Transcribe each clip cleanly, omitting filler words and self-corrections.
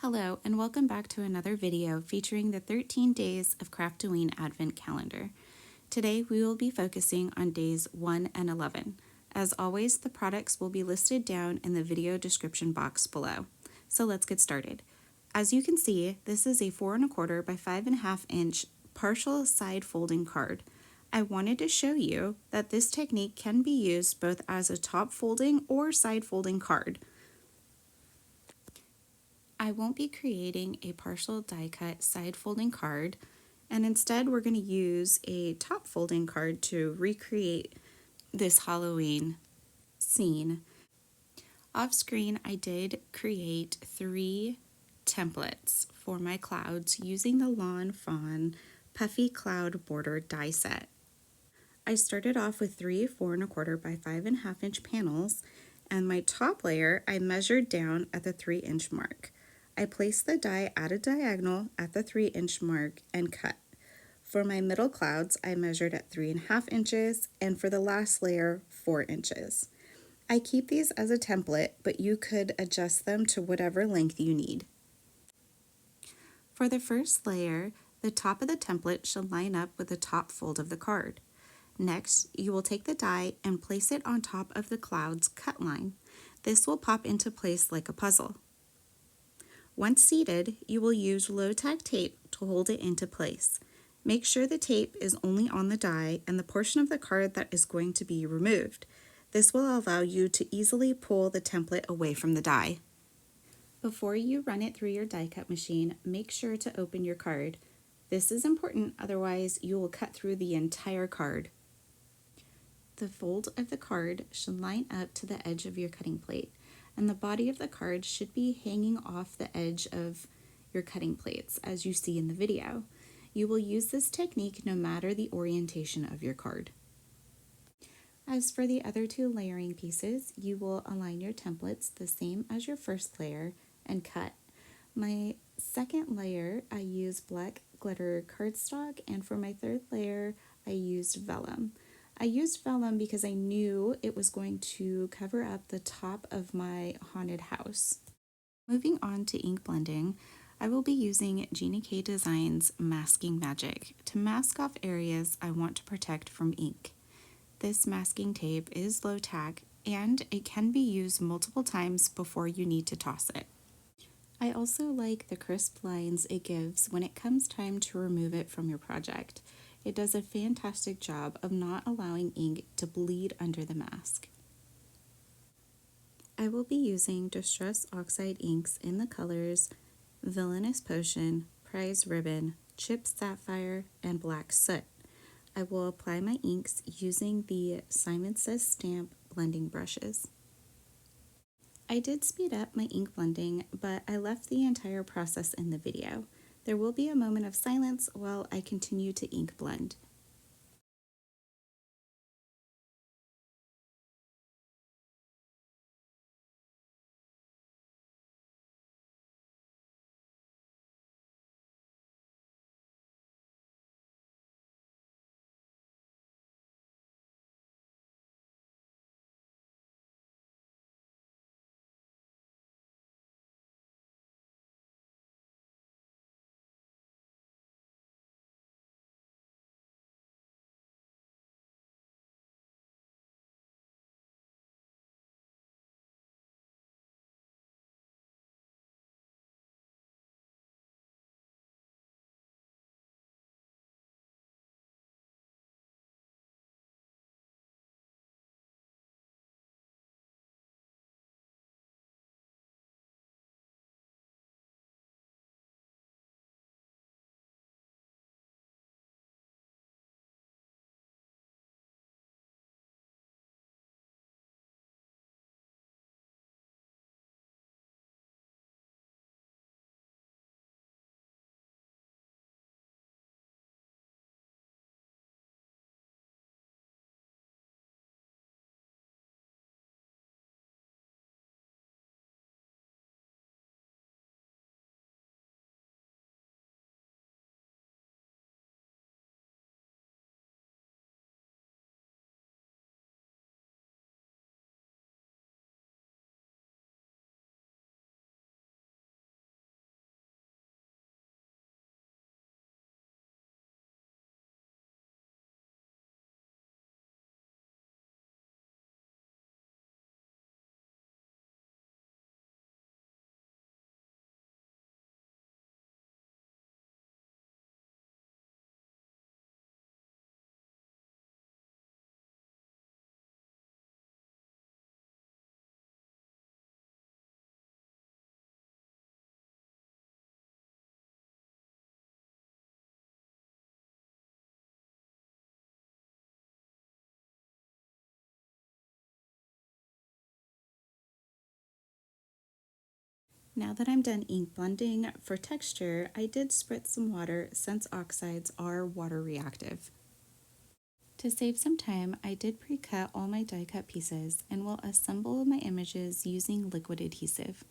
Hello, and welcome back to another video featuring the 13 days of Craftoween Advent Calendar. Today we will be focusing on days 1 and 11. As always, the products will be listed down in the video description box below. So let's get started. As you can see, this is a 4 1/4 by 5 1/2 inch partial side folding card. I wanted to show you that this technique can be used both as a top folding or side folding card. I won't be creating a partial die cut side folding card, and instead we're going to use a top folding card to recreate this Halloween scene. Off screen, I did create 3 templates for my clouds using the Lawn Fawn Puffy Cloud Border die set. I started off with 3 4 1/4 by 5 1/2 inch panels, and my top layer I measured down at the 3 inch mark. I placed the die at a diagonal at the 3 inch mark and cut. For my middle clouds, I measured at 3 1/2 inches, and for the last layer, 4 inches. I keep these as a template, but you could adjust them to whatever length you need. For the first layer, the top of the template should line up with the top fold of the card. Next, you will take the die and place it on top of the cloud's cut line. This will pop into place like a puzzle. Once seated, you will use low-tack tape to hold it into place. Make sure the tape is only on the die and the portion of the card that is going to be removed. This will allow you to easily pull the template away from the die. Before you run it through your die cut machine, make sure to open your card. This is important, otherwise you will cut through the entire card. The fold of the card should line up to the edge of your cutting plate, and the body of the card should be hanging off the edge of your cutting plates, as you see in the video. You will use this technique no matter the orientation of your card. As for the other 2 layering pieces, you will align your templates the same as your first layer and cut. My second layer, I used black glitter cardstock, and for my third layer, I used vellum. I used vellum because I knew it was going to cover up the top of my haunted house. Moving on to ink blending, I will be using Gina K Designs Masking Magic to mask off areas I want to protect from ink. This masking tape is low tack and it can be used multiple times before you need to toss it. I also like the crisp lines it gives when it comes time to remove it from your project. It does a fantastic job of not allowing ink to bleed under the mask. I will be using Distress Oxide inks in the colors Villainous Potion, Prize Ribbon, Chip Sapphire, and Black Soot. I will apply my inks using the Simon Says Stamp blending brushes. I did speed up my ink blending, but I left the entire process in the video. There will be a moment of silence while I continue to ink blend. Now that I'm done ink blending, for texture, I did spritz some water since oxides are water reactive. To save some time, I did pre-cut all my die cut pieces and will assemble my images using liquid adhesive.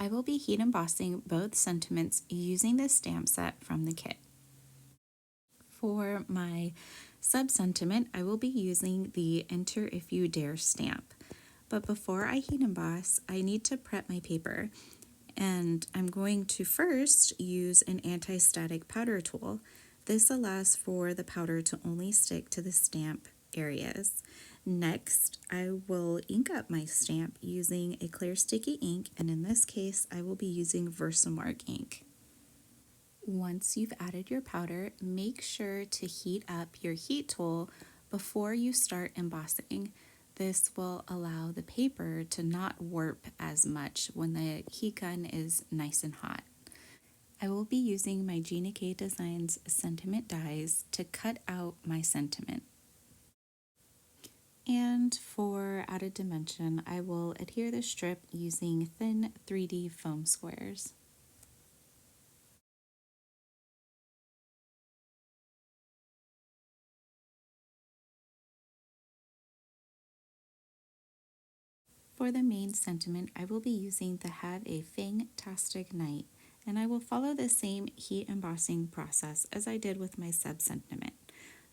I will be heat embossing both sentiments using the stamp set from the kit. For my sub-sentiment, I will be using the Enter If You Dare stamp. But before I heat emboss, I need to prep my paper. And I'm going to first use an anti-static powder tool. This allows for the powder to only stick to the stamp areas. Next, I will ink up my stamp using a clear sticky ink, and in this case, I will be using Versamark ink. Once you've added your powder, make sure to heat up your heat tool before you start embossing. This will allow the paper to not warp as much when the heat gun is nice and hot. I will be using my Gina K Designs sentiment dies to cut out my sentiment. And for added dimension, I will adhere the strip using thin 3D foam squares. For the main sentiment, I will be using the Have a Fantastic Night, and I will follow the same heat embossing process as I did with my sub-sentiment.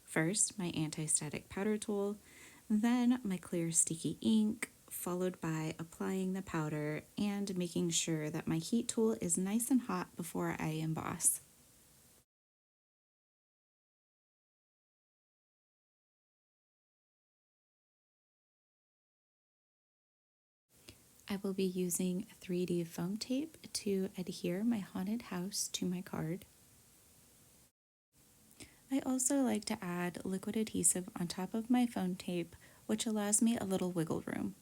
First, my anti-static powder tool, then my clear sticky ink, followed by applying the powder and making sure that my heat tool is nice and hot before I emboss. I will be using 3D foam tape to adhere my haunted house to my card. I also like to add liquid adhesive on top of my foam tape, which allows me a little wiggle room.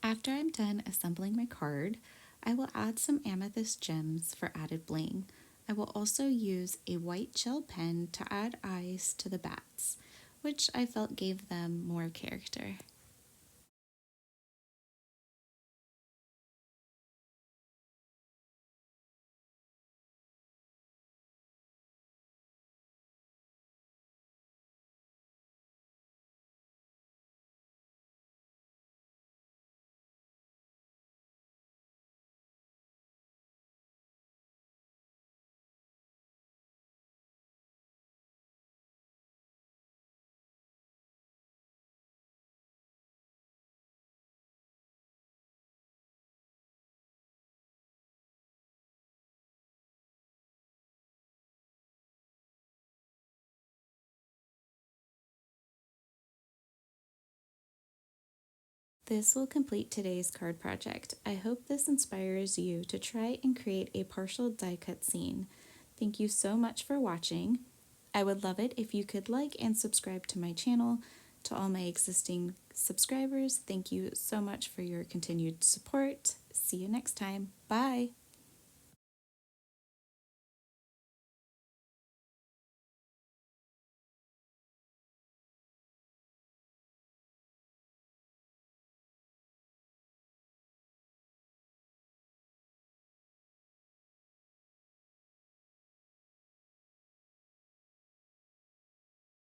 After I'm done assembling my card, I will add some amethyst gems for added bling. I will also use a white gel pen to add eyes to the bats, which I felt gave them more character. This will complete today's card project. I hope this inspires you to try and create a partial die cut scene. Thank you so much for watching. I would love it if you could like and subscribe to my channel. To all my existing subscribers, thank you so much for your continued support. See you next time. Bye!